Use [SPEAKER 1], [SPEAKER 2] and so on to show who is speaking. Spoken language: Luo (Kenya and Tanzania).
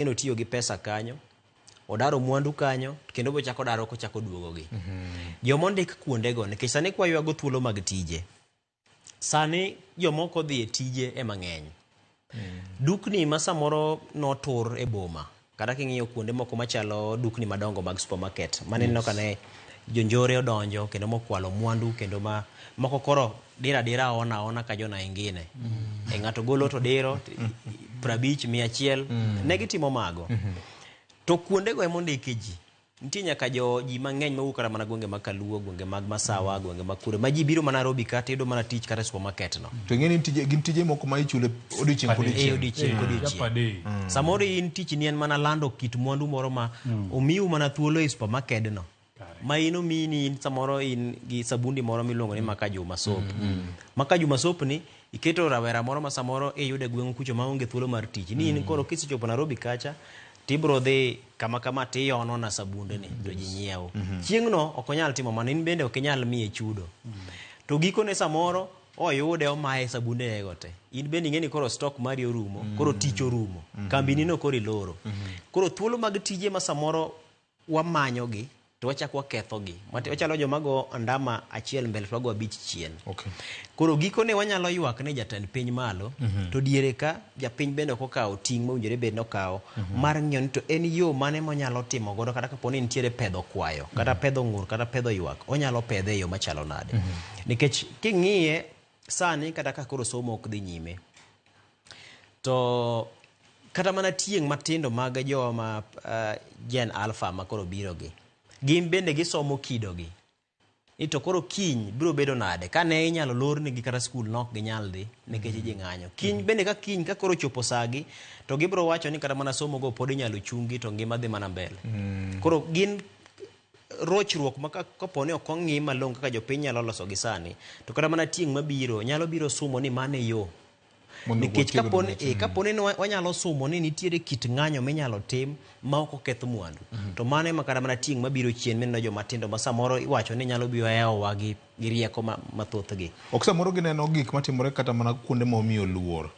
[SPEAKER 1] kendo tiyo gi pesa kanyo, odaro mwandu kanyo, kendo bochako daro kochako duogogi. Jomondik kuondego, nikech sani kwa yuago thuolo mag tije. Sani jomoko dhi e tije e mang'eny. Dukni ma samoro notur e boma, kata king'iyo kuonde moko machalo dukni madongo mag supermarket, maneno kane jonjore odonjo kendo mokwalo mwandu kendo moko koro dira ona ka jona ingine. E ng'ato golo to diro 50, 100, negitimo mago. To kuondego emondike ji. Nitie nyaka ji mang'eny mawuok kata mana gwenge mag Kaluo, gwenge mag Masawa, gwenge mag Kure, ma ji biro mana Nairobi kata yudo mana tich kata supermarket no.
[SPEAKER 2] To ng'eni gin tije moko ma ichule odiochieng' kodiochieng'.
[SPEAKER 1] Samoro in tich ni en mana lando kit mwandu moro ma omiu mana thuolo e supermarket no. Ma ino mini samoro in gi sabundi moro miluongo ni Maka Juma Soap. Maka Juma Soap ni iketo rawera moro ma samoro yude gweng' kucho ma onge thuolo mar tich. Ni in koro kisichopo Nairobi kacha, tibro dhi kama tiyono na sabunde ni to ji nyiewo. Chieng'no ok onyal timo mano, in bende ok inyal miye chudo. To gikone samoro oyude omaye sabunde ego te. In bende ing'eni koro stock mari orumo, koro tich orumo. Kambini no koro iloro. Koro thuolo mag tije ma samoro wamanyogi to wachako wakethogi. Wachalo jomago andama achiel mbele to wago 5 chien. Koro gikone wanyalo ywak ne jatend piny malo, to diere ka japiny bende ok okawo ting' mowinjore bed nokawo mar ng'iyo ni to en yo mane monyalo timo godo kata kaponi nitiere pedho kwayo, kata pedho ng'ur, kata pedho ywak, onyalo pedhe e yo machalo nade. Nikech king'iye sani kata ka koro somo ok dhi nyime, to kata mana tieng' matindo mag joma Gen Alpha ma koro birogi, gin bende gisomo kidogi. Ito koro kiny biro bedo nade kane inyalo lornegi kata skul nok ginyal dhi nikech ji ng'anyo. Kiny bende ka koro chopo sagi to gibiro wacho ni kata mana somo go pod inyalo chungi to ngima dhi mana mbele. Koro gin rochruok ma kaponi ok ong'i malong'o kaka jopiny nyalo loso gi sani, to kata mana tieng' mabiro nyalo biro sumo ni mane yo. Nikech kaponi wanyalo sumo ni nitiere kit ng'anyo minyalo tim ma ok oketh mwandu, to mano ema kata mana tieng' mabiro chien mineno joma tindo ma samoro iwacho ni nyalo biro eowa gi rieko mathothgi.
[SPEAKER 2] Ok samoro gineno gik matimore kata mana kuonde ma omiyo luor.